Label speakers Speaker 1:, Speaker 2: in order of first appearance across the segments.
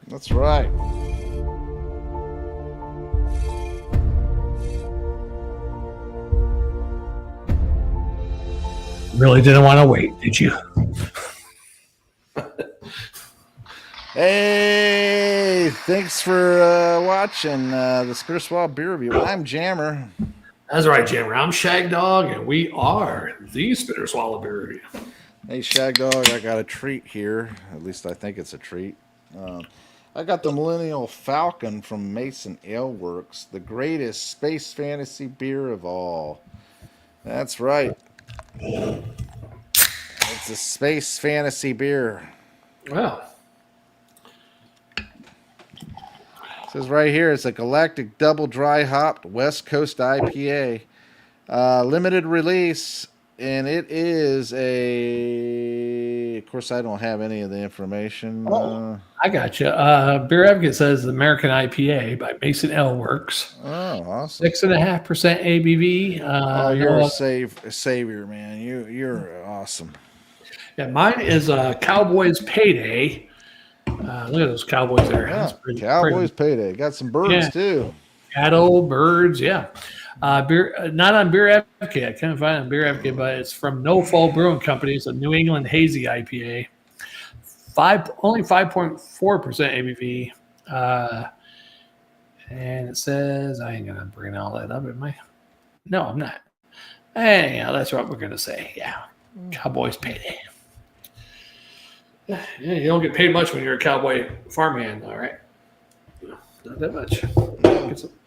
Speaker 1: That's right.
Speaker 2: Really didn't want to wait, did you?
Speaker 1: Hey, thanks for watching the Spare Swab Beer Review. I'm Jammer.
Speaker 2: That's right, Jammer. I'm Shagdog, and we are the Spitter Swallow Brewery.
Speaker 1: Hey, Shagdog, I got a treat here. At least I think it's a treat. I got the Millennial Falcon from Mason Ale Works, the greatest space fantasy beer of all. That's right. It's a space fantasy beer.
Speaker 2: Wow.
Speaker 1: It says right here, it's a galactic double dry hopped West Coast IPA. Limited release, and it is a... Of course, I don't have any of the information.
Speaker 2: I got you. Beer Advocate says the American IPA by Mason Ale Works.
Speaker 1: Oh, awesome.
Speaker 2: 6.5% ABV.
Speaker 1: You're a savior, man. You're awesome.
Speaker 2: Yeah, mine is Cowboys Payday. Look at those Cowboys there.
Speaker 1: Yeah, Cowboys Payday. Got some birds, too.
Speaker 2: Cattle, birds, yeah. Beer, not on Beer Advocate. I couldn't find it on Beer Advocate, but it's from Oak Brewing Company. It's a New England Hazy IPA. Only 5.4% ABV. And it says, I ain't going to bring all that up, am I? No, I'm not. Anyhow, that's what we're going to say. Yeah. Cowboys Payday. Yeah, you don't get paid much when you're a cowboy farmhand, all right? Not that much.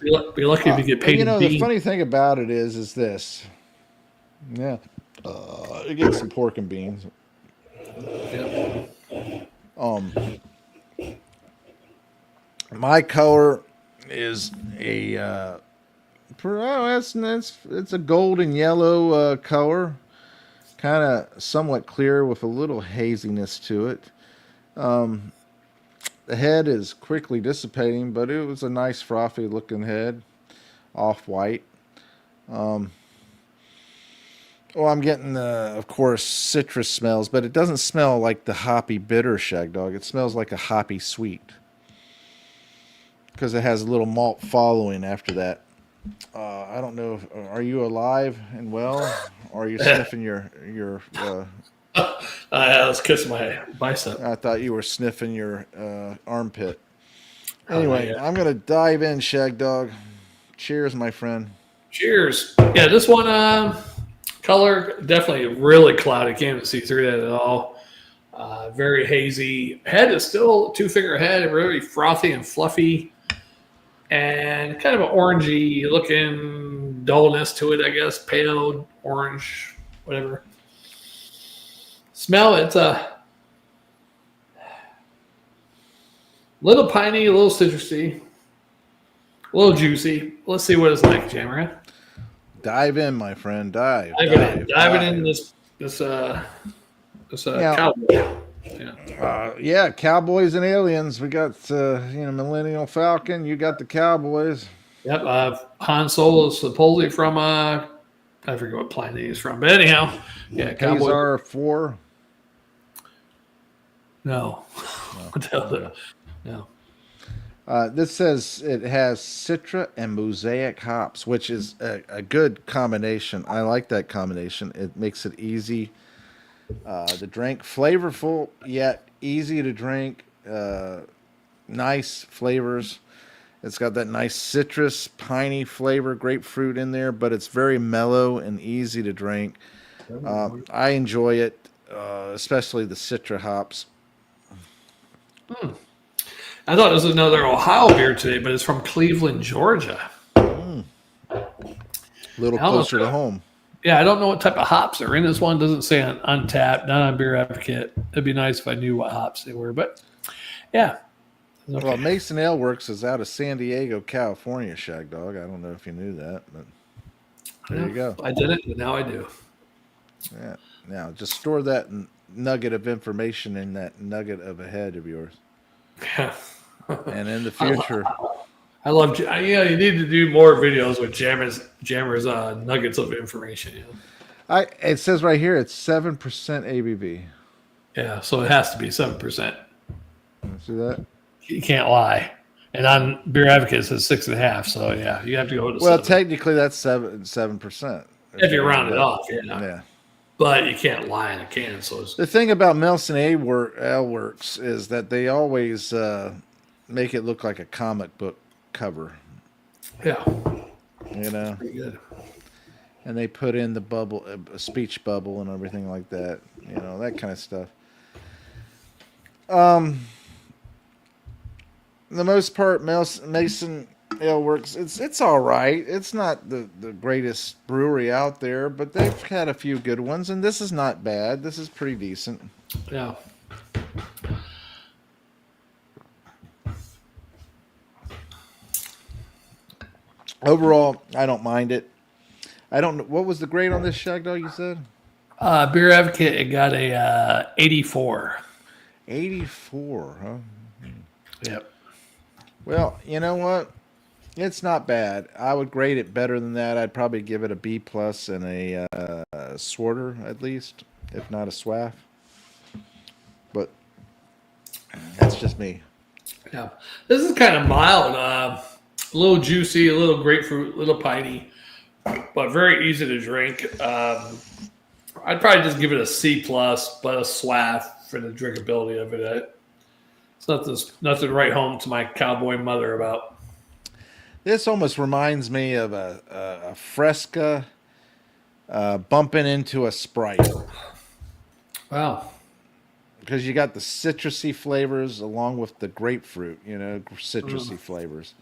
Speaker 2: Be lucky if you get paid.
Speaker 1: You know, the funny thing about it is this. Yeah. You get some pork and beans.
Speaker 2: Yeah.
Speaker 1: My color is a it's a golden yellow color, kind of somewhat clear with a little haziness to it. The head is quickly dissipating, but it was a nice frothy looking head, off white. I'm getting, of course, citrus smells, but it doesn't smell like the hoppy bitter Shagdog. It smells like a hoppy sweet because it has a little malt following after that. I don't know. Are you alive and well, or are you sniffing your?
Speaker 2: I was kissing my bicep.
Speaker 1: I thought you were sniffing your armpit. Anyway, I'm gonna dive in, Shagdog. Cheers, my friend.
Speaker 2: Cheers. Yeah, this one color definitely really cloudy. Can't even see through that at all. Very hazy. Head is still 2-finger head, really frothy and fluffy, and kind of an orangey looking dullness to it, I guess. Pale orange, whatever. Smell, it's a little piney, a little citrusy, a little juicy. Let's see what it's like, Jammer.
Speaker 1: Dive in, my friend. Dive
Speaker 2: in this cowboy.
Speaker 1: Yeah. Cowboys and aliens. We got Millennial Falcon. You got the Cowboys.
Speaker 2: Yep. Han Solo is supposedly from I forget what planet he's from, but anyhow, yeah. Cowboys
Speaker 1: are 4.
Speaker 2: No. No.
Speaker 1: This says it has Citra and Mosaic hops, which is a good combination. I like that combination. It makes it easy to drink, flavorful yet easy to drink. Nice flavors. It's got that nice citrus, piney flavor, grapefruit in there, but it's very mellow and easy to drink. I enjoy it, especially the Citra hops.
Speaker 2: I thought it was another Ohio beer today, but it's from Cleveland, Georgia.
Speaker 1: A little closer to home.
Speaker 2: Yeah, I don't know what type of hops are in this one. It doesn't say on Untapped, not on Beer Advocate. It'd be nice if I knew what hops they were, but yeah.
Speaker 1: Okay. Well, Mason Ale Works is out of San Diego, California, Shagdog. I don't know if you knew that, but there you go.
Speaker 2: I didn't, but now I do.
Speaker 1: Yeah. Now, just store that nugget of information in that nugget of a head of yours.
Speaker 2: Yeah.
Speaker 1: And in the future,
Speaker 2: I love. You need to do more videos with Jammer's nuggets of information. You know?
Speaker 1: It says right here it's 7% ABV.
Speaker 2: Yeah, so it has to be 7%.
Speaker 1: See that?
Speaker 2: You can't lie. And on Beer Advocate, it says 6.5. So, yeah, you have to go to
Speaker 1: Well,
Speaker 2: 7.
Speaker 1: technically, that's 7%.
Speaker 2: If you round it off, yeah.
Speaker 1: Yeah.
Speaker 2: But you can't lie in a can. So it's,
Speaker 1: The thing about Nelson Ale Works is that they always make it look like a comic book cover.
Speaker 2: yeah,
Speaker 1: You know,
Speaker 2: pretty good.
Speaker 1: and they put in the bubble, a speech bubble, and everything like that. You know, that kind of stuff. The most part, Mason Ale Works, it's all right. It's not the greatest brewery out there, but they've had a few good ones, and this is not bad. This is pretty decent.
Speaker 2: Yeah.
Speaker 1: Overall, I don't mind it. I don't know. What was the grade on this Shagdog you said?
Speaker 2: Beer Advocate, it got a 84.
Speaker 1: 84, huh?
Speaker 2: Yep.
Speaker 1: Well, you know what? It's not bad. I would grade it better than that. I'd probably give it a B plus and a Swarter at least, if not a SWAF. But that's just me.
Speaker 2: Yeah. This is kind of mild. A little juicy, a little grapefruit, a little piney, but very easy to drink. I'd probably just give it a C plus, but a SWAF for the drinkability of it. It's nothing to write home to my cowboy mother about.
Speaker 1: This almost reminds me of a Fresca bumping into a Sprite.
Speaker 2: Wow.
Speaker 1: Because you got the citrusy flavors along with the grapefruit, citrusy flavors.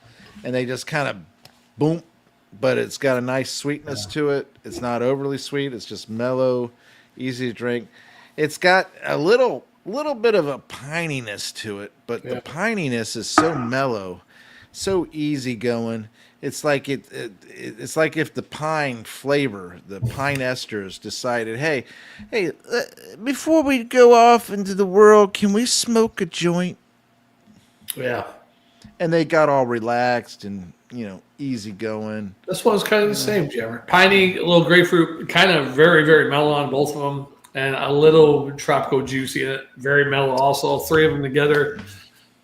Speaker 1: And they just kind of boom, but it's got a nice sweetness to it. It's not overly sweet. It's just mellow, easy to drink. It's got a little bit of a pininess to it, but the pininess is so mellow, so easy going. It's like it's like if the pine flavor, the pine esters decided, hey, before we go off into the world, can we smoke a joint?
Speaker 2: Yeah.
Speaker 1: And they got all relaxed and easy going.
Speaker 2: This one's kind of the same, Jammer. Piney, a little grapefruit, kind of very, very mellow on both of them, and a little tropical juicy in it. Very mellow also. 3 of them together,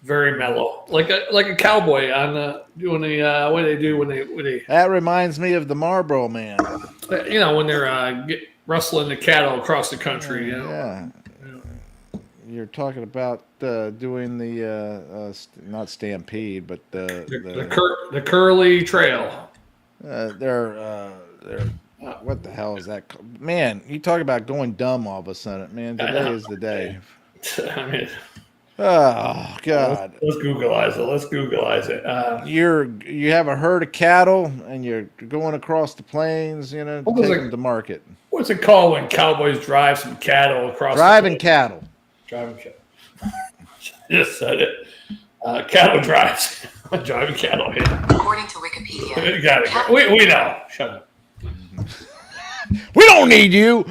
Speaker 2: very mellow. Like a cowboy on doing the what they do when they.
Speaker 1: That reminds me of the Marlboro Man.
Speaker 2: When they're rustling the cattle across the country.
Speaker 1: Yeah. You're talking about doing the not stampede, but
Speaker 2: the curly trail.
Speaker 1: They're what the hell is that? Man, you talk about going dumb all of a sudden, man. Today is the day.
Speaker 2: I mean,
Speaker 1: oh God.
Speaker 2: Let's Googleize it.
Speaker 1: You have a herd of cattle and you're going across the plains, to take them to market.
Speaker 2: What's it called when cowboys drive some cattle across?
Speaker 1: Driving cattle.
Speaker 2: Driving cattle. Just said it. Cattle drives. Driving cattle. Yeah.
Speaker 3: According to Wikipedia.
Speaker 2: Got it. We know. Shut up.
Speaker 1: We don't need you.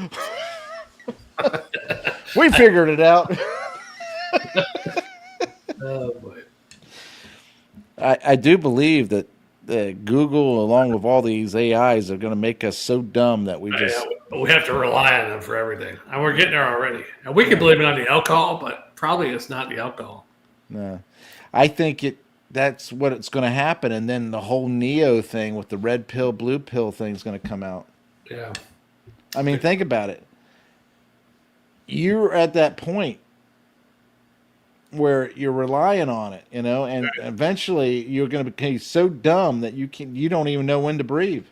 Speaker 1: We figured it out.
Speaker 2: Oh boy.
Speaker 1: I do believe that Google, along with all these AIs, are going to make us so dumb that we
Speaker 2: have to rely on them for everything, and we're getting there already. And we can blame it on the alcohol, but probably it's not the alcohol.
Speaker 1: No, I think that's what it's going to happen, and then the whole Neo thing with the red pill, blue pill thing is going to come out.
Speaker 2: Yeah.
Speaker 1: I mean, think about it. You're at that point where you're relying on it, and eventually you're going to become so dumb that you don't even know when to breathe.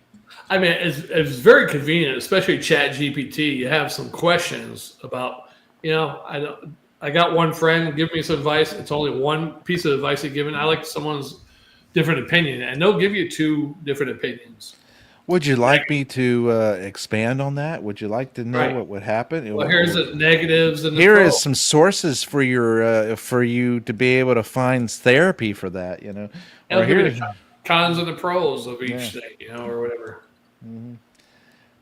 Speaker 2: I mean, it's very convenient, especially Chat GPT. You have some questions about, I got one friend give me some advice. It's only one piece of advice they've given. I like someone's different opinion, and they'll give you 2 different opinions.
Speaker 1: Would you like me to expand on that? Would you like to know what would happen?
Speaker 2: Well, here's the negatives and the
Speaker 1: here
Speaker 2: pros.
Speaker 1: is some sources for you to be able to find therapy for that.
Speaker 2: Or here's the cons and the pros of each thing, or whatever.
Speaker 1: Mm-hmm.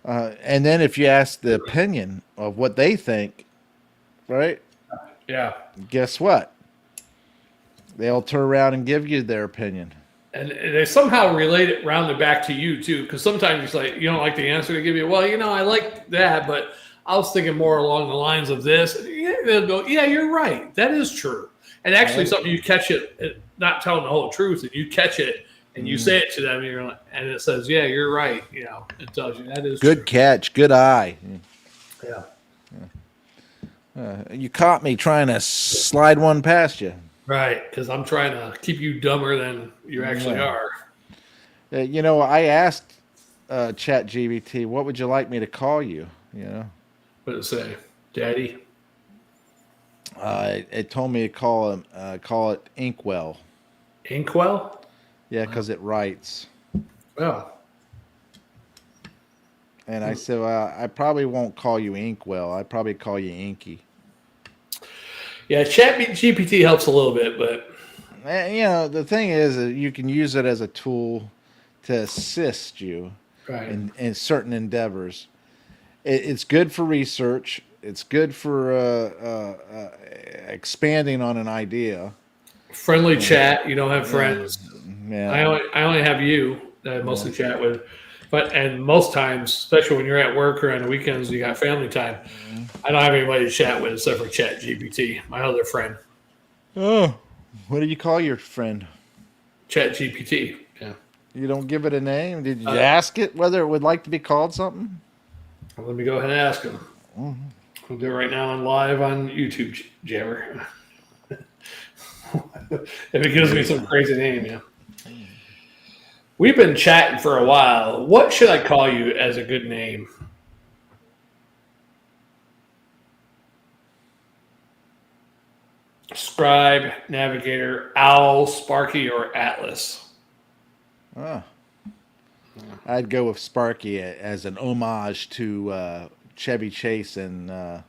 Speaker 1: And then if you ask the opinion of what they think, right?
Speaker 2: Yeah.
Speaker 1: Guess what? They'll turn around and give you their opinion.
Speaker 2: And they somehow relate it round back to you too, because sometimes it's like you don't like the answer they give you. Well, I like that, but I was thinking more along the lines of this. Yeah, they'll go, yeah, you're right. That is true. And actually, something you catch it, not telling the whole truth, and you catch it and you say it to them, and you're like, and it says, "Yeah, you're right." You know, it tells you that is
Speaker 1: Good
Speaker 2: true.
Speaker 1: catch, good eye.
Speaker 2: Yeah.
Speaker 1: You caught me trying to slide one past you.
Speaker 2: Right, because I'm trying to keep you dumber than you actually are.
Speaker 1: You know, I asked ChatGPT, what would you like me to call you? You know,
Speaker 2: What did it say? Daddy?
Speaker 1: it told me to call it Inkwell.
Speaker 2: Inkwell?
Speaker 1: Yeah, because it writes.
Speaker 2: Oh.
Speaker 1: And I said, I probably won't call you Inkwell. I'd probably call you Inky.
Speaker 2: Yeah, ChatGPT helps a little bit, but
Speaker 1: You know, the thing is that you can use it as a tool to assist you
Speaker 2: right.
Speaker 1: in certain endeavors. It's good for research. It's good for expanding on an idea.
Speaker 2: Friendly chat. You don't have friends.
Speaker 1: Yeah.
Speaker 2: I only have you that I mostly chat with. And most times, especially when you're at work or on the weekends, you got family time. I don't have anybody to chat with except for ChatGPT, my other friend.
Speaker 1: Oh, what do you call your friend?
Speaker 2: ChatGPT. Yeah.
Speaker 1: You don't give it a name? Did you ask it whether it would like to be called something?
Speaker 2: Let me go ahead and ask him. We'll do it right now live on YouTube, Jammer. If it gives me some crazy name, yeah. We've been chatting for a while. What should I call you as a good name? Scribe, Navigator, Owl, Sparky, or Atlas?
Speaker 1: Oh. I'd go with Sparky as an homage to Chevy Chase and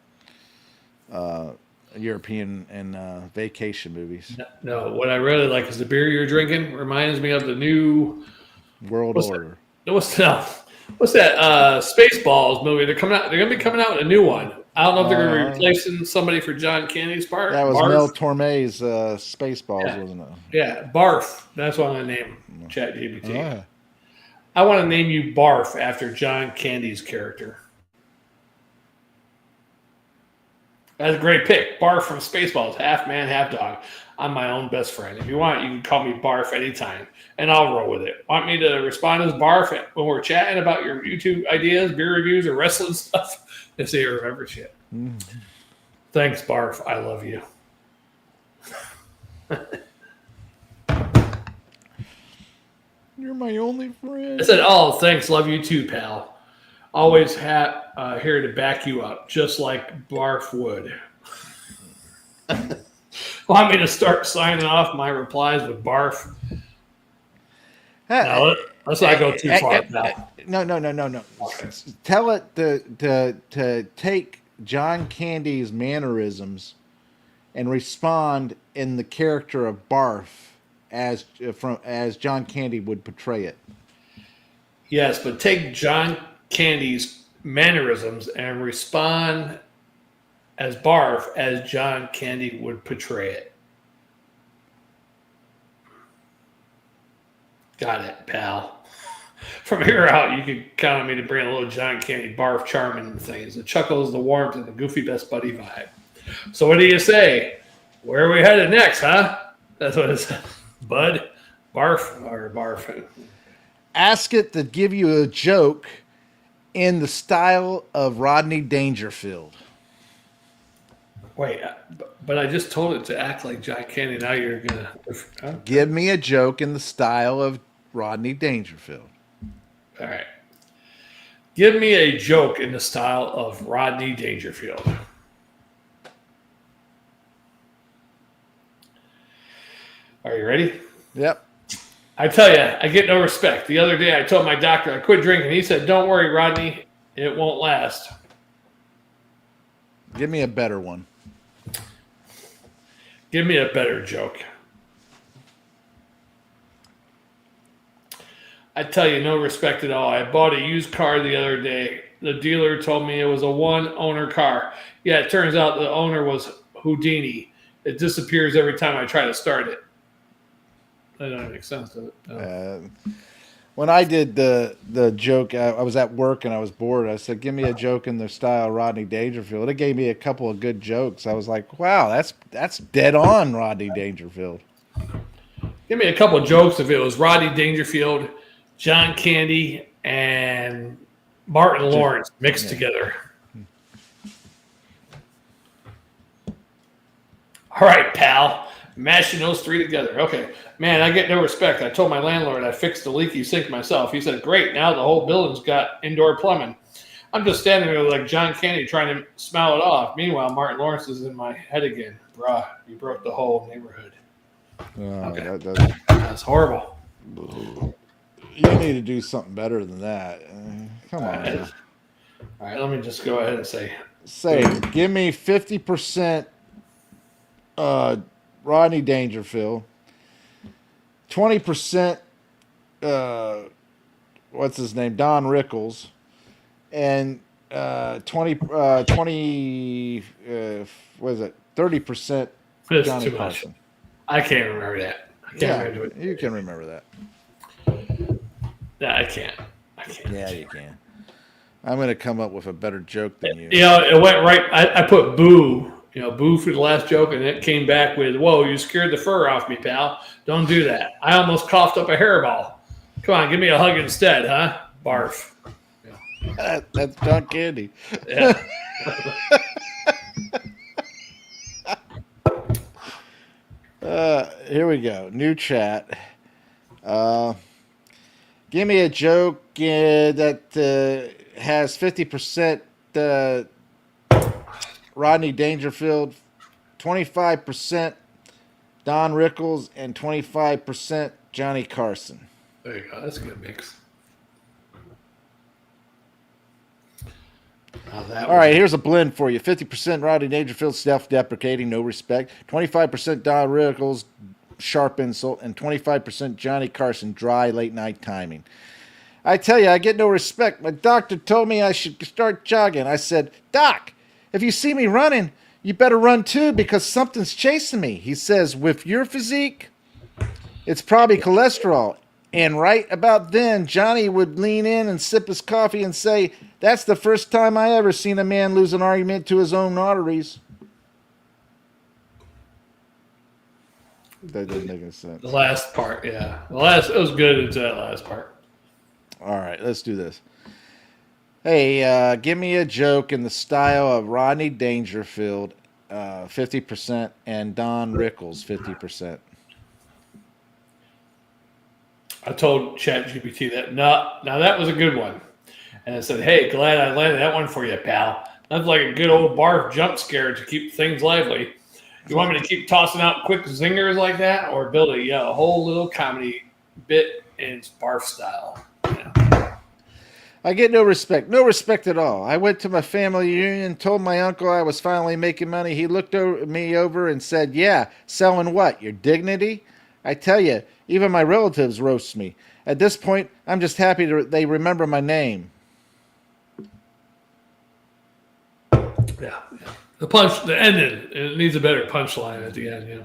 Speaker 1: European and vacation movies.
Speaker 2: No, what I really like is the beer you're drinking. Reminds me of the new
Speaker 1: World Order.
Speaker 2: What's that Spaceballs movie? They're gonna be coming out with a new one. I don't know if they're gonna be replacing somebody for John Candy's part.
Speaker 1: That was
Speaker 2: Barf.
Speaker 1: Mel Torme's Spaceballs, wasn't it?
Speaker 2: Yeah, Barf. That's what I'm gonna name ChatGPT.
Speaker 1: Oh.
Speaker 2: I want to name you Barf after John Candy's character. That's a great pick. Barf from Spaceballs, half man, half dog. I'm my own best friend. If you want, you can call me Barf anytime, and I'll roll with it. Want me to respond as Barf when we're chatting about your YouTube ideas, beer reviews, or wrestling stuff? If they remember shit. Thanks, Barf. I love you.
Speaker 1: You're my only friend.
Speaker 2: I said, oh, thanks. Love you too, pal. Always here to back you up, just like Barf would. Want me to start signing off my replies with Barf? No, let's not go too far now.
Speaker 1: No. Tell it to take John Candy's mannerisms and respond in the character of Barf as John Candy would portray it.
Speaker 2: Yes, but take John Candy's mannerisms and respond as Barf as John Candy would portray it. Got it, pal. From here out, you can count on me to bring a little John Candy Barf charm into things. The chuckles, the warmth, and the goofy best buddy vibe. So what do you say? Where are we headed next, huh? That's what it says. Bud? Barf? Or Barf?
Speaker 1: Ask it to give you a joke in the style of Rodney Dangerfield.
Speaker 2: Wait, but I just told it to act like John Candy. Now you're going to...
Speaker 1: Give me a joke in the style of Rodney Dangerfield.
Speaker 2: All right. Give me a joke in the style of Rodney Dangerfield. Are you ready?
Speaker 1: Yep.
Speaker 2: I tell you, I get no respect. The other day I told my doctor I quit drinking. He said, don't worry, Rodney. It won't last.
Speaker 1: Give me a better one.
Speaker 2: Give me a better joke. I tell you, no respect at all. I bought a used car the other day. The dealer told me it was a one-owner car. Yeah, it turns out the owner was Houdini. It disappears every time I try to start it. That doesn't make sense, does it? No.
Speaker 1: when I did the joke, I was at work and I was bored. I said, "Give me a joke in the style of Rodney Dangerfield." It gave me a couple of good jokes. I was like, "Wow, that's dead on, Rodney Dangerfield."
Speaker 2: Give me a couple of jokes if it was Rodney Dangerfield, John Candy, and Martin Lawrence mixed together. All right, pal. Mashing those three together. Okay. Man, I get no respect. I told my landlord I fixed the leaky sink myself. He said, great, now the whole building's got indoor plumbing. I'm just standing there like John Candy trying to smile it off. Meanwhile, Martin Lawrence is in my head again. Bruh, you broke the whole neighborhood. Okay. That's horrible.
Speaker 1: You need to do something better than that. Come on.
Speaker 2: All right, let me just go ahead and say,
Speaker 1: give me 50% Rodney Dangerfield, 20% what's his name, Don Rickles, and 30% Johnny Carson.
Speaker 2: I can't remember that.
Speaker 1: You can remember that.
Speaker 2: No, I can't.
Speaker 1: Yeah, you can. I'm going to come up with a better joke than you.
Speaker 2: You know, it went right. I put boo. Boo for the last joke, and it came back with, whoa, you scared the fur off me, pal. Don't do that. I almost coughed up a hairball. Come on, give me a hug instead, huh? Barf.
Speaker 1: Yeah. That's John Candy.
Speaker 2: Yeah.
Speaker 1: Here we go. New chat. Give me a joke that has 50% Rodney Dangerfield, 25% Don Rickles, and 25% Johnny Carson.
Speaker 2: There you go. That's a good mix.
Speaker 1: All right, here's a blend for you. 50% Rodney Dangerfield, self-deprecating, no respect. 25% Don Rickles, sharp insult. And 25% Johnny Carson, dry, late-night timing. I tell you, I get no respect. My doctor told me I should start jogging. I said, Doc, if you see me running, you better run too because something's chasing me. He says, with your physique, it's probably cholesterol. And right about then, Johnny would lean in and sip his coffee and say, that's the first time I ever seen a man lose an argument to his own arteries. That didn't make any sense.
Speaker 2: The last part, yeah. It was good until that last part.
Speaker 1: All right, let's do this. Hey, give me a joke in the style of Rodney Dangerfield, 50%, and Don Rickles, 50%.
Speaker 2: I told ChatGPT that. No, now that was a good one. And I said, hey, glad I landed that one for you, pal. That's like a good old barf jump scare to keep things lively. You want me to keep tossing out quick zingers like that or build a whole little comedy bit in barf style? Yeah.
Speaker 1: I get no respect. No respect at all. I went to my family reunion, told my uncle I was finally making money. He looked me over and said, yeah, selling what? Your dignity? I tell you, even my relatives roast me. At this point, I'm just happy they remember my name.
Speaker 2: Yeah. The ending, it needs a better punchline at the end, yeah.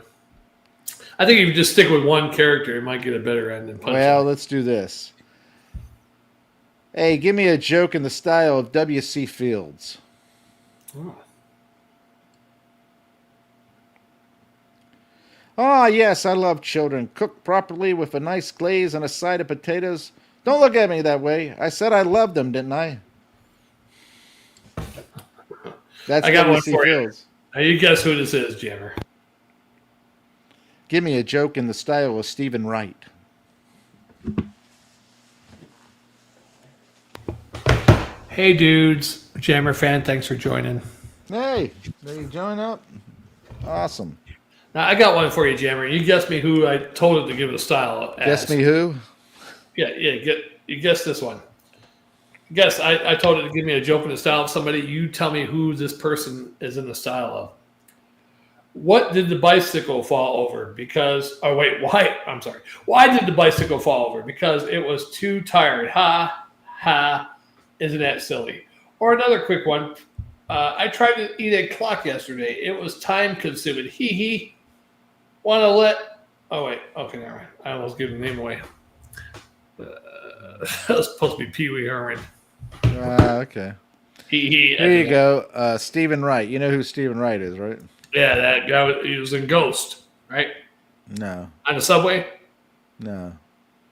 Speaker 2: I think if you just stick with one character, it might get a better ending punchline.
Speaker 1: Well, let's do this. Hey, give me a joke in the style of W.C. Fields. Ah, yes, I love children. Cooked properly with a nice glaze and a side of potatoes. Don't look at me that way. I said I loved them, didn't I? That's
Speaker 2: I got
Speaker 1: W.C.
Speaker 2: one for
Speaker 1: Fields.
Speaker 2: You. Now you guess who this is, Jammer.
Speaker 1: Give me a joke in the style of Stephen Wright.
Speaker 2: Hey, dudes. Jammer fan, thanks for joining.
Speaker 1: Hey, did you join up? Awesome.
Speaker 2: Now, I got one for you, Jammer. You guess me who I told it to give it a style as.
Speaker 1: Guess me who?
Speaker 2: Yeah. You guess this one. Guess, I told it to give me a joke in the style of somebody. You tell me who this person is in the style of. What did the bicycle fall over? Why? I'm sorry. Why did the bicycle fall over? Because it was too tired. Ha, ha. Isn't that silly? Or another quick one. I tried to eat a clock yesterday. It was time consuming. Hee hee. Want to let... Oh, wait. Okay, never mind. I almost gave the name away. That was supposed to be Pee Wee Herman.
Speaker 1: Okay.
Speaker 2: Here
Speaker 1: you go. Stephen Wright. You know who Stephen Wright is, right?
Speaker 2: Yeah, that guy. He was in Ghost, right?
Speaker 1: No.
Speaker 2: On the subway.
Speaker 1: No.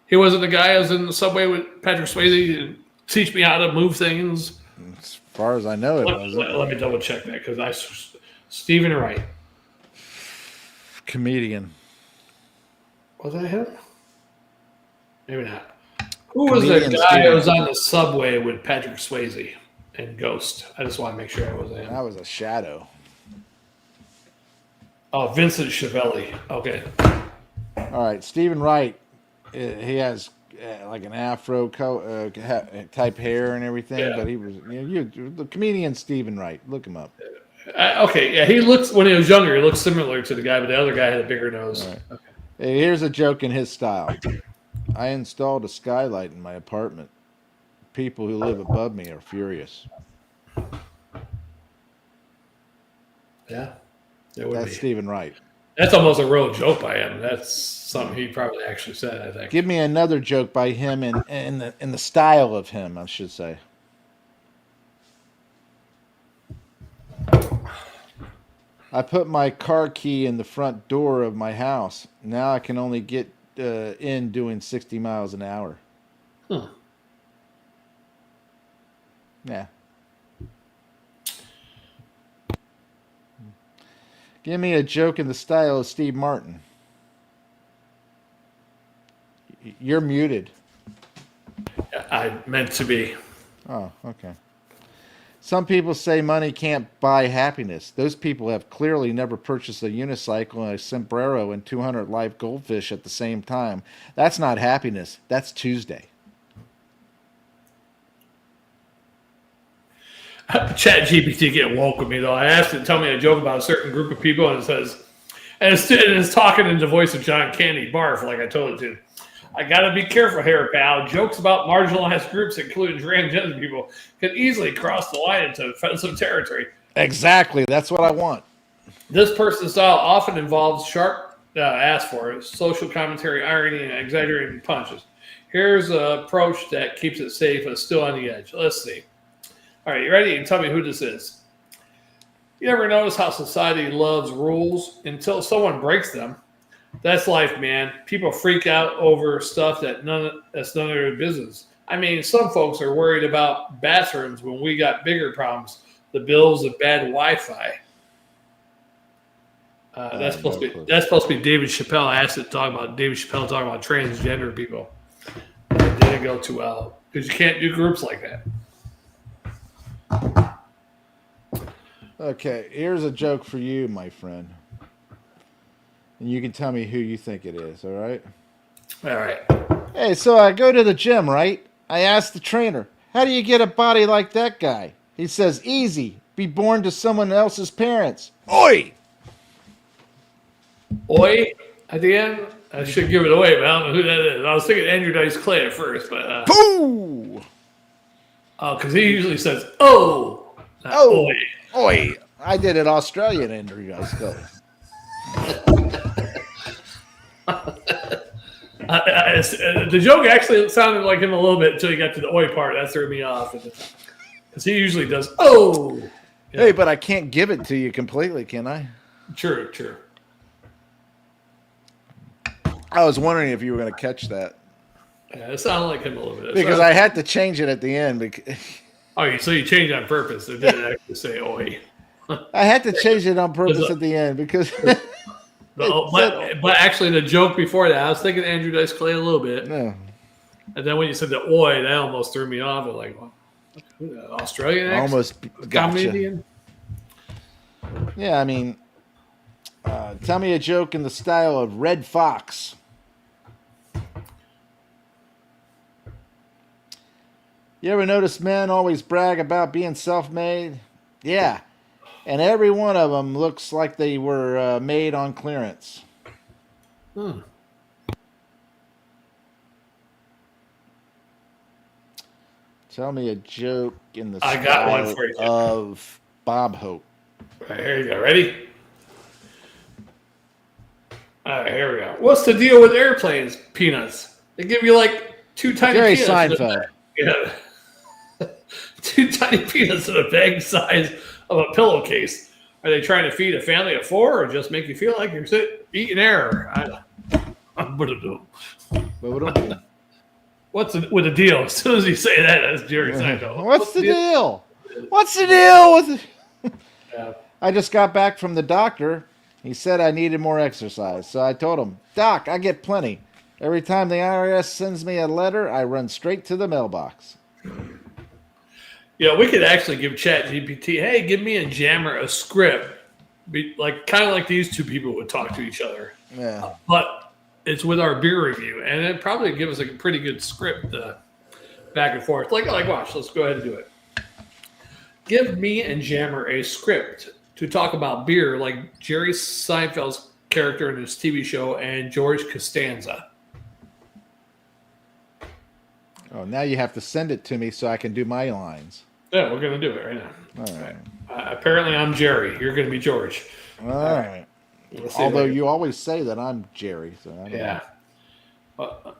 Speaker 2: He wasn't the guy who was in the subway with Patrick Swayze and teach me how to move things.
Speaker 1: As far as I know, it wasn't.
Speaker 2: Let me double check that because Stephen Wright.
Speaker 1: Comedian.
Speaker 2: Was that him? Maybe not. Who was the guy who was on the subway with Patrick Swayze and Ghost? I just want to make sure it wasn't him.
Speaker 1: That was a shadow.
Speaker 2: Oh, Vincent Schiavelli. Okay.
Speaker 1: All right, Stephen Wright. He has like an afro type hair and everything,
Speaker 2: Yeah.
Speaker 1: but he was the comedian Stephen Wright. Look him up.
Speaker 2: Okay, yeah, he looks when he was younger. He looked similar to the guy, but the other guy had a bigger nose.
Speaker 1: Right.
Speaker 2: Okay.
Speaker 1: Hey, here's a joke in his style. I installed a skylight in my apartment. People who live above me are furious.
Speaker 2: Yeah, that would
Speaker 1: That's
Speaker 2: be.
Speaker 1: Stephen Wright.
Speaker 2: That's almost a real joke by him. That's something he probably actually said, I think.
Speaker 1: Give me another joke by him in the style of him, I should say. I put my car key in the front door of my house. Now I can only get in doing 60 miles an hour.
Speaker 2: Huh.
Speaker 1: Yeah. Give me a joke in the style of Steve Martin. You're muted.
Speaker 2: I meant to be.
Speaker 1: Oh, okay. Some people say money can't buy happiness. Those people have clearly never purchased a unicycle and a sombrero and 200 live goldfish at the same time. That's not happiness. That's Tuesday.
Speaker 2: Chat GPT getting woke with me, though. I asked it to tell me a joke about a certain group of people, and it says, and it's talking in the voice of John Candy Barf, like I told it to. I got to be careful here, pal. Jokes about marginalized groups, including transgender people, can easily cross the line into offensive territory.
Speaker 1: Exactly. That's what I want.
Speaker 2: This person's style often involves sharp, asked for, social commentary, irony, and exaggerated punches. Here's an approach that keeps it safe but still on the edge. Let's see. All right, you ready? You can tell me who this is. You ever notice how society loves rules until someone breaks them? That's life, man. People freak out over stuff that's none of their business. I mean, some folks are worried about bathrooms when we got bigger problems. The bills of bad Wi-Fi. That's supposed to be David Chappelle. I asked it to talk about David Chappelle talking about transgender people. It didn't go too well because you can't do groups like that.
Speaker 1: Okay, here's a joke for you, my friend. And you can tell me who you think it is, all right?
Speaker 2: All right.
Speaker 1: Hey, so I go to the gym, right? I ask the trainer, how do you get a body like that guy? He says, easy. Be born to someone else's parents. Oi!
Speaker 2: Oi, at the end? I should give it away, but I don't know who that is. I was thinking Andrew Dice Clay at first, but...
Speaker 1: Pooh!
Speaker 2: Oh, because he usually says, oh!
Speaker 1: Oh!
Speaker 2: Oi.
Speaker 1: Oi! I did it Australian, Andrew Dice Clay.
Speaker 2: The joke actually sounded like him a little bit until he got to the oi part. That threw me off. Because he usually does, oh! Yeah.
Speaker 1: Hey, but I can't give it to you completely, can I?
Speaker 2: True.
Speaker 1: I was wondering if you were going to catch that.
Speaker 2: Yeah, it sounded like him a little bit.
Speaker 1: Because I had to change it at the end.
Speaker 2: Oh, so you changed on purpose. It didn't actually say oi.
Speaker 1: I had to change it on purpose at the end because...
Speaker 2: but actually, the joke before that, I was thinking Andrew Dice Clay a little bit.
Speaker 1: No.
Speaker 2: And then when you said the oi, that almost threw me off. I'm like, well, Australian accent?
Speaker 1: Almost gotcha.
Speaker 2: Comedian?
Speaker 1: Yeah, I mean, tell me a joke in the style of Red Fox. You ever notice men always brag about being self-made? Yeah. And every one of them looks like they were made on clearance. Tell me a joke in the
Speaker 2: I got one
Speaker 1: style
Speaker 2: for you.
Speaker 1: of Bob Hope.
Speaker 2: All right, here you go. Ready? All right, here we go. What's the deal with airplanes, Peanuts? They give you like two tiny
Speaker 1: Jerry
Speaker 2: peanuts.
Speaker 1: Seinfeld.
Speaker 2: Yeah. Two tiny peanuts in a bag size of a pillowcase. Are they trying to feed a family of 4 or just make you feel like you're eating air? What's with the deal? As soon as you say that, that's Jerry Seinfeld.
Speaker 1: What's the deal? What's the deal with it?
Speaker 2: Yeah.
Speaker 1: I just got back from the doctor. He said I needed more exercise. So I told him, Doc, I get plenty. Every time the IRS sends me a letter, I run straight to the mailbox.
Speaker 2: Yeah, we could actually give ChatGPT, hey, give me and Jammer a script. Kind of like these two people would talk to each other.
Speaker 1: Yeah.
Speaker 2: But it's with our beer review. And it'd probably give us a pretty good script back and forth. Watch, let's go ahead and do it. Give me and Jammer a script to talk about beer like Jerry Seinfeld's character in his TV show and George Costanza.
Speaker 1: Oh, now you have to send it to me so I can do my lines.
Speaker 2: Yeah, we're going to do it right now.
Speaker 1: All right.
Speaker 2: Apparently, I'm Jerry. You're going to be George.
Speaker 1: All right. Although you always say that I'm Jerry. So I don't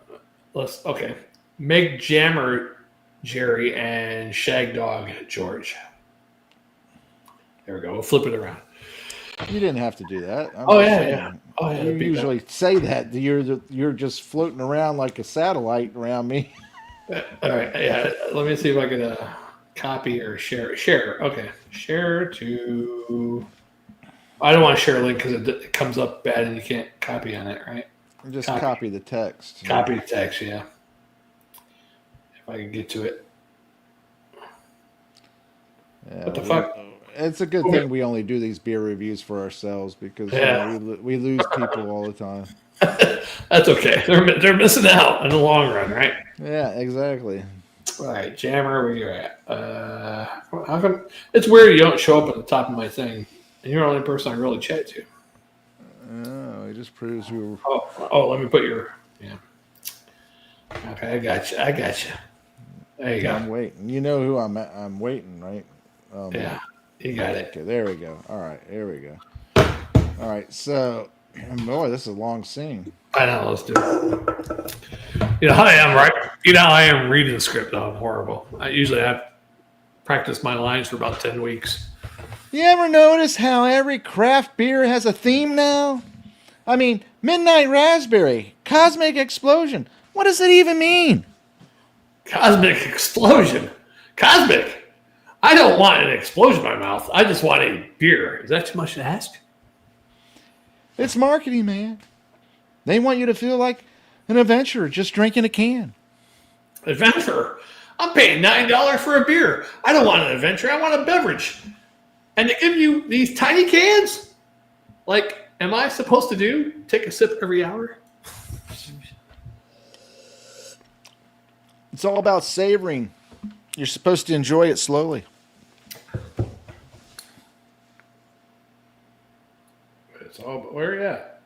Speaker 1: know.
Speaker 2: Okay. Make Jammer Jerry and Shagdog George. There we go. We'll flip it around.
Speaker 1: You didn't have to do that. You usually say that. You're just floating around like a satellite around me.
Speaker 2: All right. Yeah. Let me see if I can copy or share. Share. Okay. Share to. I don't want to share a link because it comes up bad and you can't copy on it, right?
Speaker 1: Just copy the text.
Speaker 2: Copy the text, yeah. If I can get to it.
Speaker 1: Yeah,
Speaker 2: what the fuck?
Speaker 1: It's a good thing we only do these beer reviews for ourselves because we lose people all the time.
Speaker 2: That's okay. They're missing out in the long run, right?
Speaker 1: Yeah, exactly.
Speaker 2: All right, Jammer, where you at? How come it's weird you don't show up at the top of my thing? And you're the only person I really chat to.
Speaker 1: Oh, it just proves we were.
Speaker 2: Oh, let me put your. Yeah. Okay, I got you. There you go.
Speaker 1: I'm waiting. You know who I'm waiting, right?
Speaker 2: Yeah, you got it.
Speaker 1: Okay, there we go. All right, here we go. All right, so boy, this is a long scene.
Speaker 2: I know. Let's do it. You know how I am, right? You know how I am reading the script. Though. I'm horrible. I usually have practiced my lines for about 10 weeks.
Speaker 1: You ever notice how every craft beer has a theme now? I mean, Midnight Raspberry, Cosmic Explosion. What does it even mean?
Speaker 2: Cosmic Explosion. Cosmic? I don't want an explosion in my mouth. I just want a beer. Is that too much to ask?
Speaker 1: It's marketing, man. They want you to feel like an adventurer just drinking a can.
Speaker 2: Adventurer? I'm paying $9 for a beer. I don't want an adventure. I want a beverage. And they give you these tiny cans? Like, am I supposed to take a sip every hour?
Speaker 1: It's all about savoring. You're supposed to enjoy it slowly.
Speaker 2: Where are you at?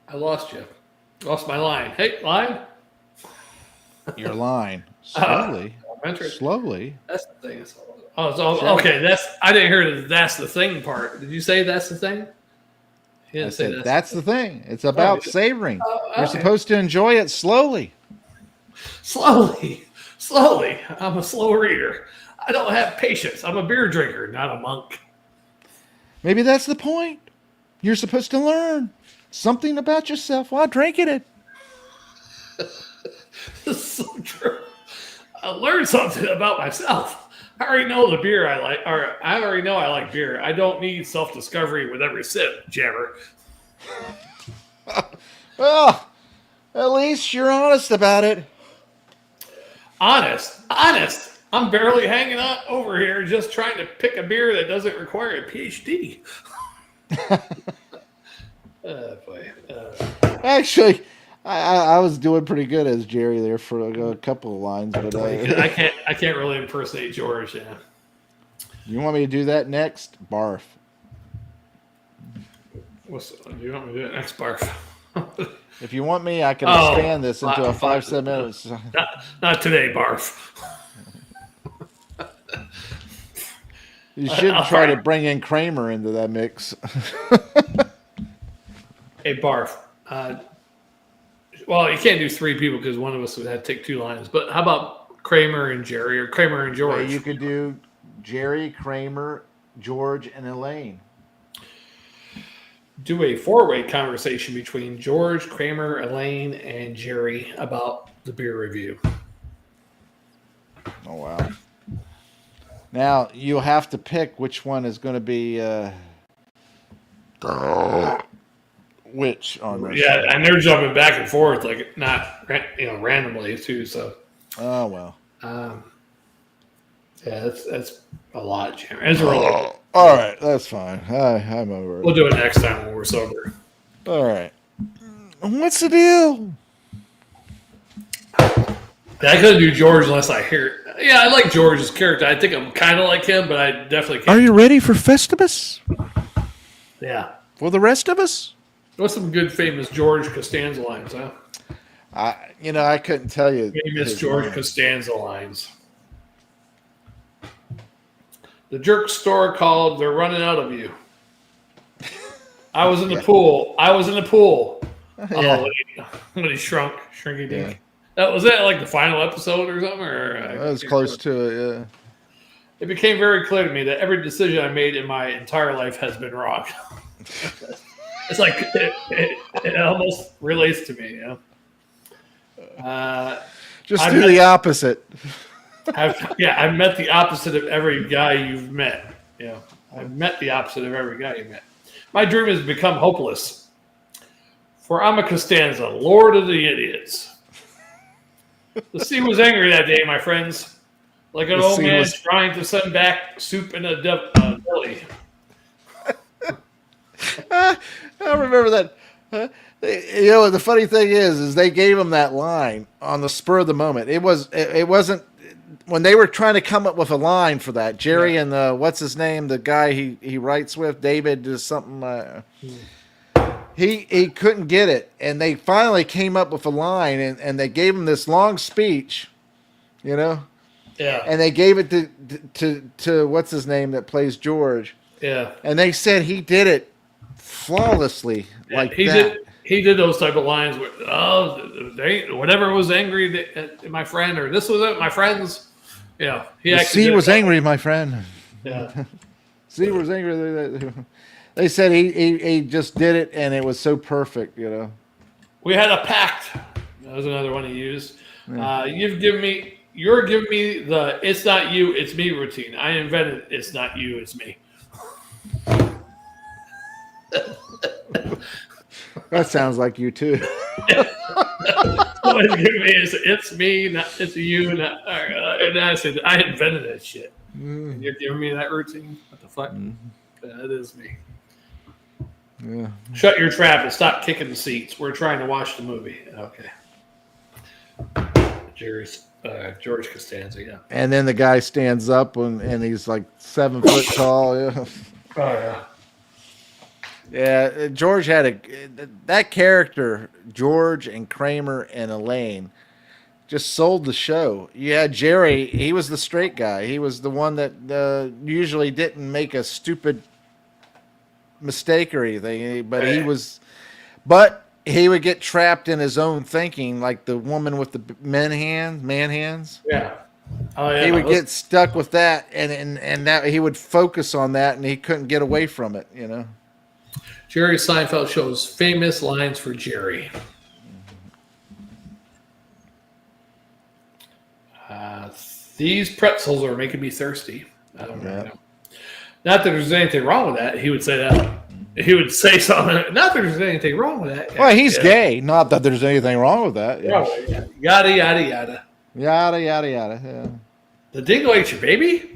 Speaker 2: I lost you. Lost my line. Hey, line?
Speaker 1: Your line. Slowly. Slowly.
Speaker 2: That's the thing. Okay. I didn't hear the that's the thing part. Did you say that's the thing? You didn't say
Speaker 1: that's the thing. It's about savoring. You're supposed to enjoy it slowly.
Speaker 2: Slowly. I'm a slow reader. I don't have patience. I'm a beer drinker, not a monk.
Speaker 1: Maybe that's the point. You're supposed to learn something about yourself while drinking it.
Speaker 2: This is so true. I learned something about myself. I already know the beer I like, or I already know I like beer. I don't need self-discovery with every sip, Jammer.
Speaker 1: Well, at least you're honest about it.
Speaker 2: Honest. I'm barely hanging out over here just trying to pick a beer that doesn't require a PhD. Boy.
Speaker 1: Actually, I was doing pretty good as Jerry there for a couple of lines, but
Speaker 2: I can't really impersonate George. Yeah.
Speaker 1: You want me to do that next? Barf.
Speaker 2: Do you want me to do it next? Barf.
Speaker 1: If you want me, I can expand this into a 5-7 minutes.
Speaker 2: Not today, Barf.
Speaker 1: You should try to bring in Kramer into that mix.
Speaker 2: Hey, Barf. Well, you can't do 3 people because one of us would have to take 2 lines. But how about Kramer and Jerry or Kramer and George?
Speaker 1: You could do Jerry, Kramer, George, and Elaine.
Speaker 2: Do a 4-way conversation between George, Kramer, Elaine, and Jerry about the beer review.
Speaker 1: Oh, wow. Now, you'll have to pick which one is going to be which on this.
Speaker 2: Yeah, and they're jumping back and forth, like not randomly too. So,
Speaker 1: oh well.
Speaker 2: Yeah, that's a lot, Jammer. It's really
Speaker 1: all right, that's fine. I'm over it.
Speaker 2: We'll do it next time when we're sober.
Speaker 1: All right. What's the deal?
Speaker 2: I couldn't do George unless I hear it. Yeah, I like George's character. I think I'm kind of like him, but I definitely can't.
Speaker 1: Are you ready for Festivus?
Speaker 2: Yeah.
Speaker 1: For the rest of us?
Speaker 2: What's some good famous George Costanza lines, huh?
Speaker 1: I couldn't tell you.
Speaker 2: Famous George Costanza lines. The jerk store called, they're running out of you. I was in the pool.
Speaker 1: Yeah.
Speaker 2: Oh, when he shrinky dink. Was that like the final episode or something?
Speaker 1: That was close to it, yeah.
Speaker 2: It became very clear to me that every decision I made in my entire life has been wrong. It's like it almost relates to me,
Speaker 1: Just do the opposite.
Speaker 2: I've met the opposite of every guy you've met. I've met the opposite of every guy you met. My dream has become hopeless. For I'm a Costanza, Lord of the Idiots. The sea was angry that day, my friends. Like an old man trying to send back soup in a deli.
Speaker 1: I remember that. The funny thing is they gave him that line on the spur of the moment. It wasn't when they were trying to come up with a line for that. Jerry and what's his name, the guy he writes with, David, is something. He couldn't get it, and they finally came up with a line, and they gave him this long speech, Yeah. And they gave it to what's his name that plays George.
Speaker 2: Yeah.
Speaker 1: And they said he did it flawlessly,
Speaker 2: he did those type of lines where, whatever was angry at my friend, or this was it, my friends. Yeah.
Speaker 1: The sea was angry, my friend.
Speaker 2: Yeah.
Speaker 1: Sea was angry. They said he just did it, and it was so perfect,
Speaker 2: We had a pact. That was another one he used.
Speaker 1: Yeah.
Speaker 2: You're giving me the "it's not you, it's me" routine. I invented "it's not you, it's me."
Speaker 1: That sounds like you too.
Speaker 2: Always give me it's me, not it's you. And I said I invented that shit. And you're giving me that routine? What the fuck? That is me.
Speaker 1: Yeah.
Speaker 2: Shut your trap and stop kicking the seats. We're trying to watch the movie. Okay. George Costanza, yeah.
Speaker 1: And then the guy stands up and he's like 7 foot tall. Yeah.
Speaker 2: Oh yeah.
Speaker 1: Yeah, George had that character, George and Kramer and Elaine, just sold the show. You had Jerry, he was the straight guy. He was the one that usually didn't make a stupid mistake or anything, but he would get trapped in his own thinking, like the woman with the man hands.
Speaker 2: Yeah. Oh yeah.
Speaker 1: He would get stuck with that, and that he would focus on that, and he couldn't get away from it.
Speaker 2: Jerry Seinfeld shows famous lines for Jerry. These pretzels are making me thirsty. I don't know. Not that there's anything wrong with that. He would say that. He would say something. Not that there's anything wrong with that.
Speaker 1: Well, he's gay. Not that there's anything wrong with that.
Speaker 2: Yeah. Yada, yada, yada.
Speaker 1: Yada, yada, yada. Yeah.
Speaker 2: The dingo ate your baby?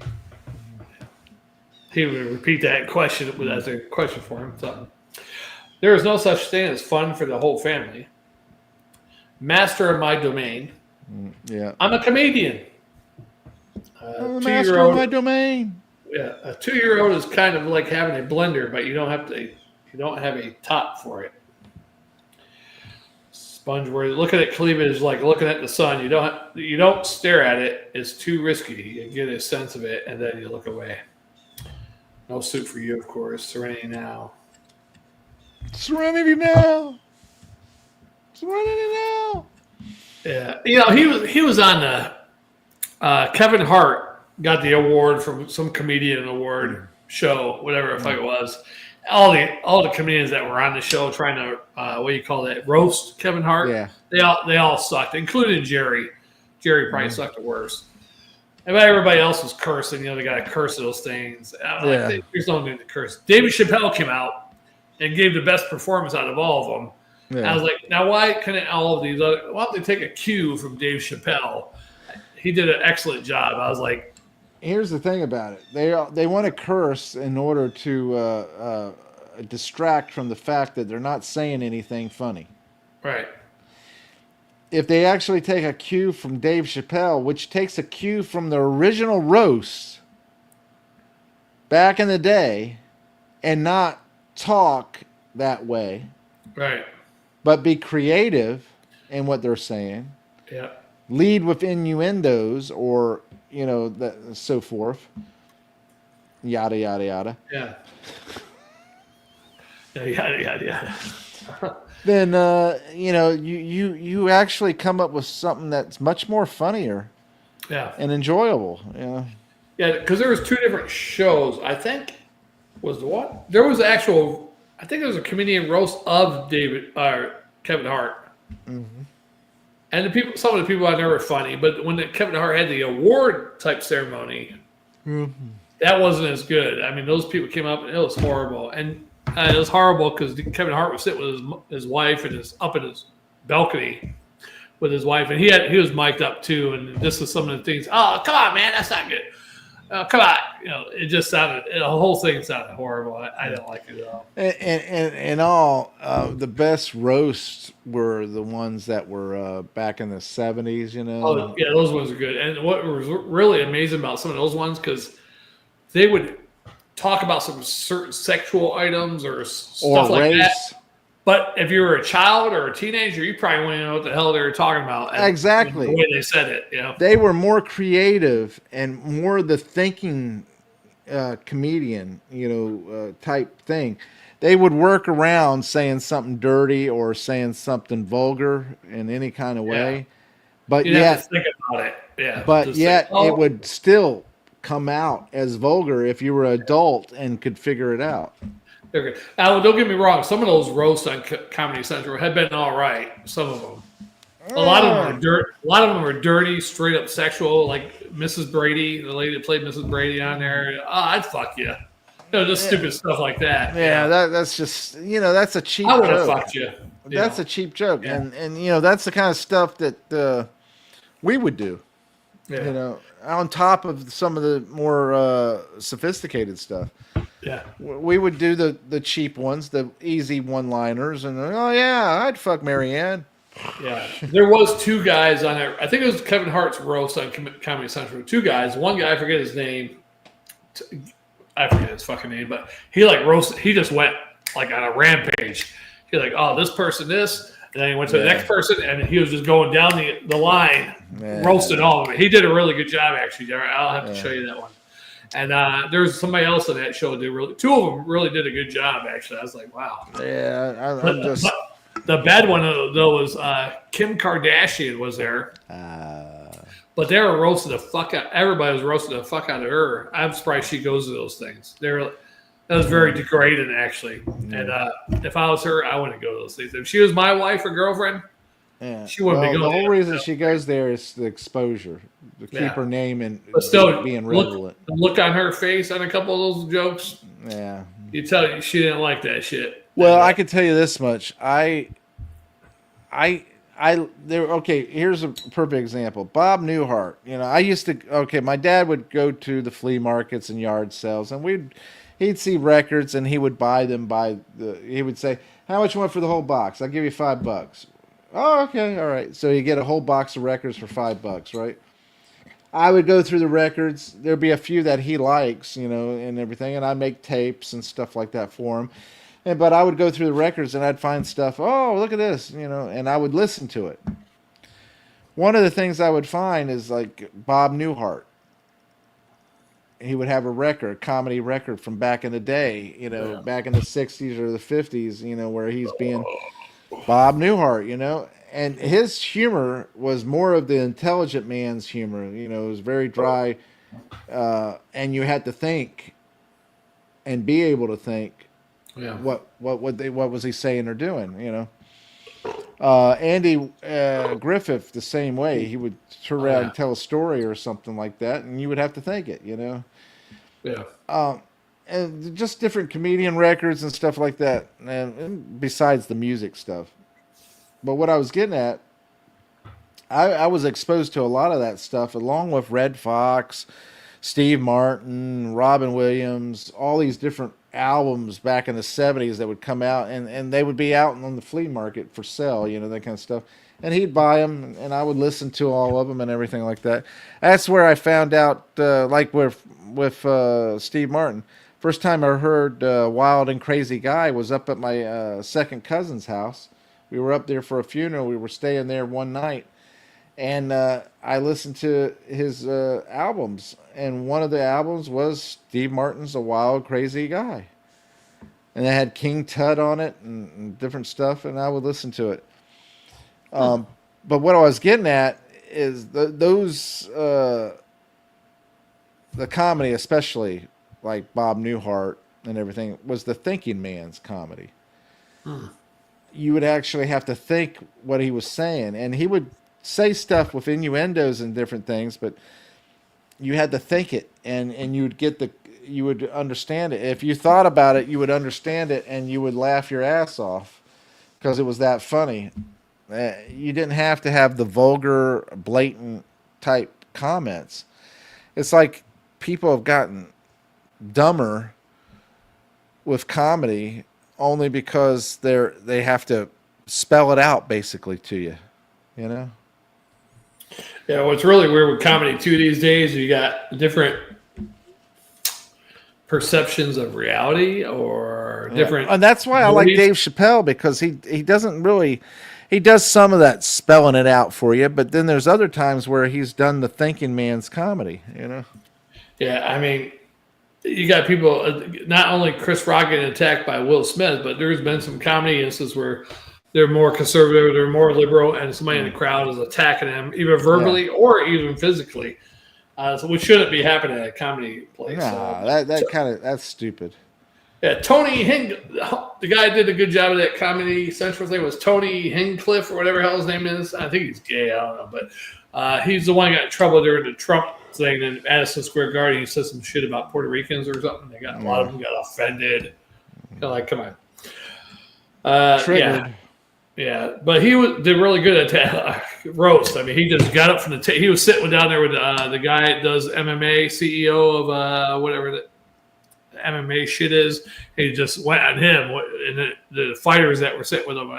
Speaker 2: He would repeat that question as a question for him. Something. There is no such thing as fun for the whole family. Master of my domain.
Speaker 1: Yeah.
Speaker 2: I'm a comedian.
Speaker 1: I'm the master of my domain.
Speaker 2: Yeah, a 2-year-old is kind of like having a blender, but you don't have a top for it. Sponge where looking at cleavage is like looking at the sun. You don't stare at it. It's too risky. You get a sense of it, and then you look away. No soup for you, of course. Serenity now.
Speaker 1: Serenity now. Serenity now.
Speaker 2: Yeah, he was on the Kevin Hart got the award from some comedian award show, whatever the fuck it was. All the comedians that were on the show trying to what do you call that, roast Kevin Hart.
Speaker 1: Yeah.
Speaker 2: They all sucked, including Jerry. Jerry probably sucked the worst. And everybody else was cursing. They got to curse those things. There's no need to curse. David Chappelle came out and gave the best performance out of all of them. Yeah. I was like, now why couldn't all of these other? Why don't they take a cue from Dave Chappelle? He did an excellent job. I was like,
Speaker 1: here's the thing about it. They want to curse in order to distract from the fact that they're not saying anything funny.
Speaker 2: Right.
Speaker 1: If they actually take a cue from Dave Chappelle, which takes a cue from the original roast back in the day, and not talk that way,
Speaker 2: right,
Speaker 1: but be creative in what they're saying,
Speaker 2: yeah,
Speaker 1: lead with innuendos or so forth, yada yada yada.
Speaker 2: Yeah. Yada yada yada.
Speaker 1: Then you actually come up with something that's much more funnier, and enjoyable.
Speaker 2: Yeah, because there was two different shows. I think there was actual. I think there was a comedian roast of Kevin Hart, and some of the people I know were funny. But when Kevin Hart had the award type ceremony, that wasn't as good. I mean, those people came up and it was horrible, and it was horrible because Kevin Hart was sitting with his wife and up in his balcony with his wife, and he was mic'd up too. And this was some of the things. Oh, come on, man, that's not good. Come on, it just sounded. The whole thing sounded horrible. I didn't like it at all.
Speaker 1: And all the best roasts were the ones that were back in the 70s.
Speaker 2: Oh yeah, those ones are good. And what was really amazing about some of those ones, because they would talk about some certain sexual items or stuff like
Speaker 1: race.
Speaker 2: that. But if you were a child or a teenager, you probably wouldn't know what the hell they were talking about.
Speaker 1: Exactly.
Speaker 2: The way they said it,
Speaker 1: They were more creative and more the thinking comedian, type thing. They would work around saying something dirty or saying something vulgar in any kind of way. But
Speaker 2: you have to think about it. Yeah.
Speaker 1: But yet it would still come out as vulgar if you were an adult and could figure it out.
Speaker 2: Okay. Now, don't get me wrong. Some of those roasts on Comedy Central have been all right. Some of them. A lot of them are dirt. A lot of them are dirty, straight up sexual. Like Mrs. Brady, the lady that played Mrs. Brady on there. Oh, I'd fuck you. Just stupid stuff like that.
Speaker 1: Yeah, that's just that's a cheap.
Speaker 2: I would have fucked you.
Speaker 1: That's a cheap joke, and that's the kind of stuff that we would do. Yeah. On top of some of the more sophisticated stuff.
Speaker 2: Yeah,
Speaker 1: we would do the cheap ones, the easy one-liners, and oh yeah, I'd fuck Marianne.
Speaker 2: Yeah, there was two guys on there. I think it was Kevin Hart's roast on Comedy Central. Two guys. One guy, I forget his name. I forget his fucking name, but he roasted. He just went on a rampage. He's like, oh, this person, this. And then he went to the next person, and he was just going down the line, roasting all of it. He did a really good job, actually, Jared. I'll have to show you that one. And there was somebody else on that show that two of them really did a good job, actually. I was like, wow.
Speaker 1: Yeah,
Speaker 2: but the bad one, though, was Kim Kardashian was there. But they were roasting the fuck out. Everybody was roasting the fuck out of her. I'm surprised she goes to those things. That was very degrading, actually. And if I was her, I wouldn't go to those things. If she was my wife or girlfriend, she wouldn't be going.
Speaker 1: The whole reason she goes there is the exposure, to keep her name and
Speaker 2: still
Speaker 1: being relevant.
Speaker 2: The look on her face on a couple of those jokes.
Speaker 1: Yeah,
Speaker 2: you tell you she didn't like that shit.
Speaker 1: Well, I can tell you this much. Here's a perfect example. Bob Newhart. I used to. My dad would go to the flea markets and yard sales, and he'd see records and he would buy them he would say, how much you want for the whole box? I'll give you $5. Oh, okay. All right. So you get a whole box of records for $5, right? I would go through the records. There'd be a few that he likes, and everything. And I make tapes and stuff like that for him. But I would go through the records and I'd find stuff. Oh, look at this, and I would listen to it. One of the things I would find is like Bob Newhart. He would have a comedy record from back in the day, back in the 60s or the 50s, where he's being Bob Newhart, and his humor was more of the intelligent man's humor. You know, it was very dry, and you had to think and be able to think
Speaker 2: Yeah.
Speaker 1: what was he saying or doing. You know, Andy Griffith the same way. He would turn
Speaker 2: Oh
Speaker 1: around
Speaker 2: yeah.
Speaker 1: and tell a story or something like that, and you would have to think it. You know.
Speaker 2: Yeah.
Speaker 1: And just different comedian records and stuff like that, and besides the music stuff. But what I was getting at, I was exposed to a lot of that stuff, along with Red Fox, Steve Martin, Robin Williams, all these different albums back in the 70s that would come out, and they would be out on the flea market for sale, you know, that kind of stuff. And he'd buy them, and I would listen to all of them and everything like that. That's where I found out, like with Steve Martin. First time I heard Wild and Crazy Guy was up at my second cousin's house. We were up there for a funeral. We were staying there one night, and I listened to his albums, and one of the albums was Steve Martin's "A Wild Crazy Guy," and it had King Tut on it and different stuff, and I would listen to it. But what I was getting at is the comedy, especially like Bob Newhart and everything, was the thinking man's comedy. You would actually have to think what he was saying, and he would say stuff with innuendos and different things, but you had to think it, and you would understand it. If you thought about it, you would understand it, and you would laugh your ass off because it was that funny. You didn't have to have the vulgar, blatant type comments. It's like people have gotten dumber with comedy only because they have to spell it out basically to you, you know?
Speaker 2: Yeah, what's really weird with comedy too these days, you got different perceptions of reality or different.
Speaker 1: And that's why I like Dave Chappelle, because he doesn't really, he does some of that spelling it out for you, but then there's other times where he's done the thinking man's comedy, you know?
Speaker 2: Yeah, I mean, you got people, not only Chris Rock getting attacked by Will Smith, but there's been some comedy instances where they're more conservative, they're more liberal, and somebody in the crowd is attacking them, either verbally or even physically. So which shouldn't be happening at a comedy place.
Speaker 1: Nah, that's stupid.
Speaker 2: Yeah, Tony the guy did a good job of that Comedy Central thing was Tony Hinchcliffe or whatever the hell his name is. I think he's gay, I don't know, but he's the one who got in trouble during the Trump thing in Madison Square Garden. He said some shit about Puerto Ricans or something. They got a lot of them got offended. Like, come on.
Speaker 1: Triggered.
Speaker 2: Yeah, but he did really good at that roast. I mean, he just got up from the table. He was sitting down there with the guy that does MMA, CEO of whatever the MMA shit is. He just went on him, and the fighters that were sitting with him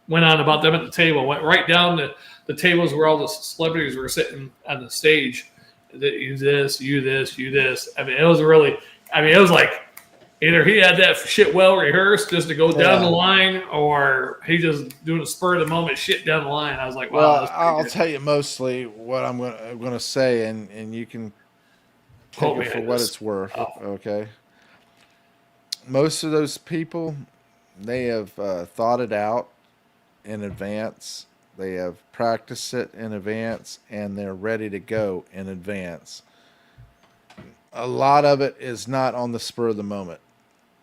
Speaker 2: went on about them at the table. Went right down the tables where all the celebrities were sitting on the stage. You this, you this, you this. I mean, it was really. I mean, it was like. Either he had that shit well rehearsed just to go down the line, or he just doing a spur of the moment shit down the line. I was like, wow.
Speaker 1: Well, I'll tell you mostly what I'm going to say, and you can take it for what it's worth. Okay. Most of those people, they have thought it out in advance. They have practiced it in advance, and they're ready to go in advance. A lot of it is not on the spur of the moment.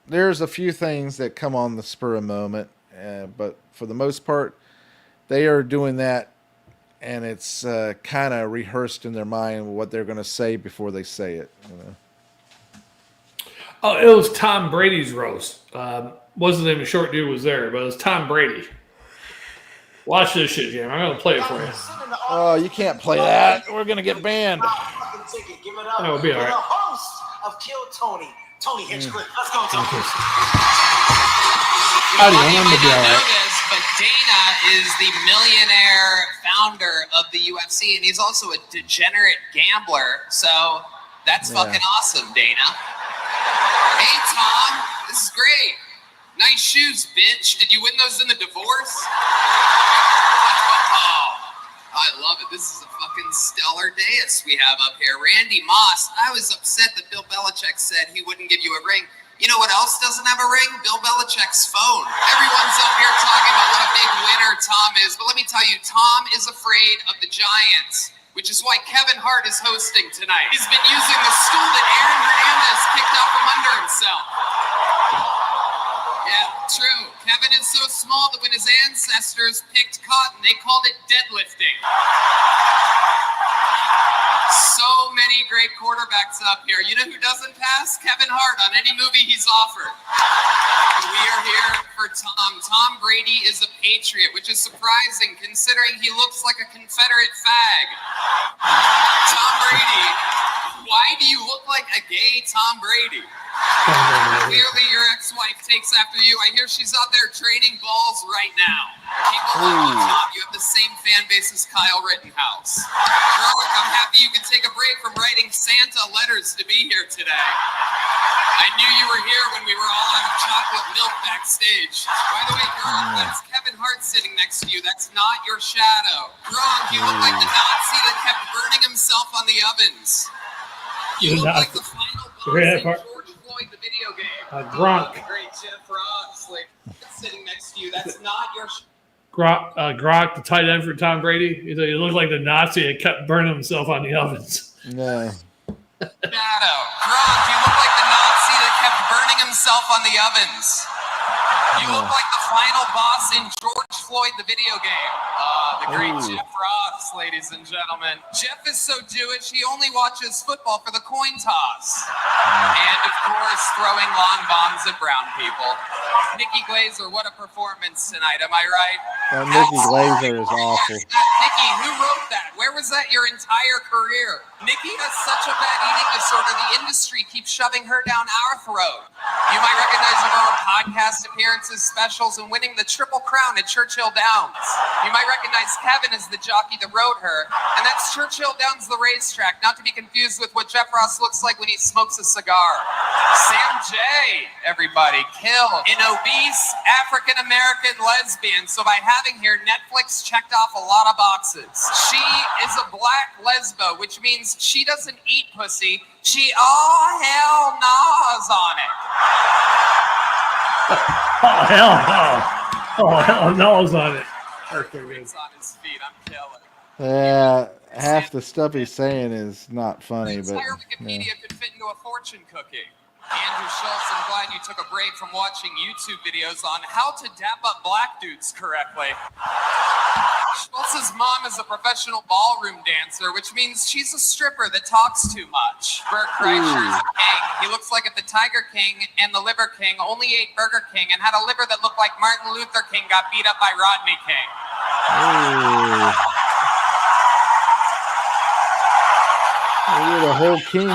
Speaker 1: There's a few things that come on the spur of the moment, but for the most part, they are doing that, and it's kind of rehearsed in their mind what they're going to say before they say it. You know?
Speaker 2: Oh, it was Tom Brady's roast. Wasn't even a short dude was there, but it was Tom Brady. Watch this shit, Jam. I'm going to play it for you.
Speaker 1: Oh, you can't play that. We're going to get banned.
Speaker 2: That would be all right.
Speaker 3: The host of Kill Tony Hinchcliffe. Let's go, Tony.
Speaker 2: How do you remember
Speaker 4: might not
Speaker 2: all
Speaker 4: know
Speaker 2: right?
Speaker 4: this, but Dana is the millionaire founder of the UFC, and he's also a degenerate gambler. So that's fucking awesome, Dana. Hey, Tom, this is great. Nice shoes, bitch. Did you win those in the divorce? I love it. This is a fucking stellar dais we have up here. Randy Moss, I was upset that Bill Belichick said he wouldn't give you a ring. You know what else doesn't have a ring? Bill Belichick's phone. Everyone's up here talking about what a big winner Tom is, but let me tell you, Tom is afraid of the Giants, which is why Kevin Hart is hosting tonight. He's been using the stool that Aaron Hernandez kicked out from under himself. Yeah, true. Kevin is so small that when his ancestors picked cotton, they called it deadlifting. So many great quarterbacks up here. You know who doesn't pass? Kevin Hart on any movie he's offered. We are here for Tom. Tom Brady is a patriot, which is surprising considering he looks like a Confederate fag. Tom Brady, why do you look like a gay Tom Brady? Clearly your ex-wife takes after you. I hear she's out there training balls right now. People love you, Tom. You have the same fan base as Kyle Rittenhouse. Gerwick, I'm happy you could take a break from writing Santa letters to be here today. I knew you were here when we were all on chocolate milk backstage. By the way, Gerwick, that's Kevin Hart sitting next to you. That's not your shadow. Gronk, you look like the Nazi that kept burning himself on the ovens. You look like the final boss in George Floyd, the video game.
Speaker 2: Gronk.
Speaker 4: The great Jeff Ross, like sitting next to you. That's not your
Speaker 2: Gronk, the tight end for Tom Brady. He looked like the Nazi that kept burning himself on the ovens.
Speaker 1: No.
Speaker 4: shadow. Gronk, you look like the Nazi that kept burning himself on the ovens. You look like the final boss in George Floyd, the video game. The great Jeff Ross, ladies and gentlemen. Jeff is so Jewish, he only watches football for the coin toss. And, of course, throwing long bombs at brown people. Nikki Glazer, what a performance tonight, am I right?
Speaker 1: Nikki Glazer is awful.
Speaker 4: Nikki, who wrote that? Where was that your entire career? Nikki has such a bad eating disorder, the industry keeps shoving her down our throat. You might recognize her on podcast appearances, specials, and winning the Triple Crown at Churchill Downs. You might recognize Kevin as the jockey that rode her, and that's Churchill Downs, the racetrack, not to be confused with what Jeff Ross looks like when he smokes a cigar. Sam J, everybody, killed. An obese African-American lesbian, so by having here, Netflix checked off a lot of boxes. She is a black lesbo, which means she doesn't eat pussy, she all hell gnaws on it.
Speaker 2: Oh, hell no. Oh, hell no's on it.
Speaker 4: It's on his feet, I'm killing.
Speaker 1: Yeah, half the stuff he's saying is not funny,
Speaker 4: The
Speaker 1: but
Speaker 4: entire Wikipedia could fit into a fortune cookie. Andrew Schultz, I'm glad you took a break from watching YouTube videos on how to dap up black dudes correctly. Schultz's mom is a professional ballroom dancer, which means she's a stripper that talks too much. Bert Kreischer's a king. He looks like if the Tiger King and the Liver King only ate Burger King and had a liver that looked like Martin Luther King got beat up by Rodney King.
Speaker 1: you're the whole king.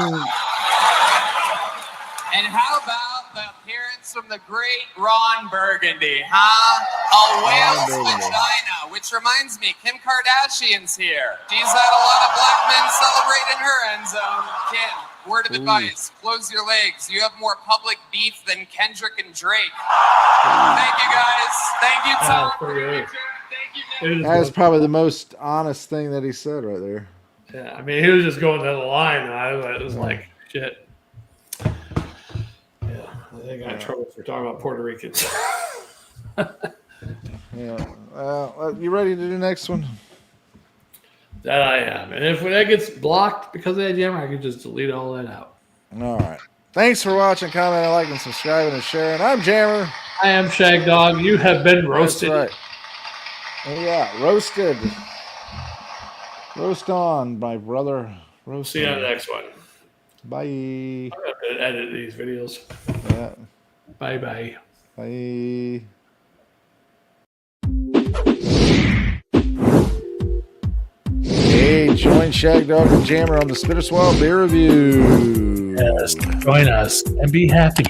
Speaker 4: And how about the appearance from the great Ron Burgundy, huh? A whale's vagina, which reminds me, Kim Kardashian's here. She's had a lot of black men celebrate in her end zone. Kim, word of advice, close your legs. You have more public beef than Kendrick and Drake. Thank you, guys. Thank you, Tom. Thank you, Nick.
Speaker 1: That's probably the most honest thing that he said right there.
Speaker 2: Yeah, I mean, he was just going down the line. It was like, shit. Yeah, I think I got in trouble for talking about Puerto Ricans.
Speaker 1: Yeah. Well, you ready to do the next one?
Speaker 2: That I am. And if that gets blocked because of that jammer, I can just delete all that out.
Speaker 1: All right. Thanks for watching, commenting, liking, subscribing, and sharing. I'm Jammer.
Speaker 2: I am Shagdog. You have been roasted.
Speaker 1: That's right. Yeah, roasted. Roast on, my brother. Roast
Speaker 2: See you
Speaker 1: on.
Speaker 2: on the next one.
Speaker 1: Bye.
Speaker 2: I'm going to edit these videos.
Speaker 1: Yeah.
Speaker 2: Bye-bye.
Speaker 1: Bye. Hey, join Shagdog and Jammer on the Spitter Swell Beer Review.
Speaker 2: Yes, join us and be happy.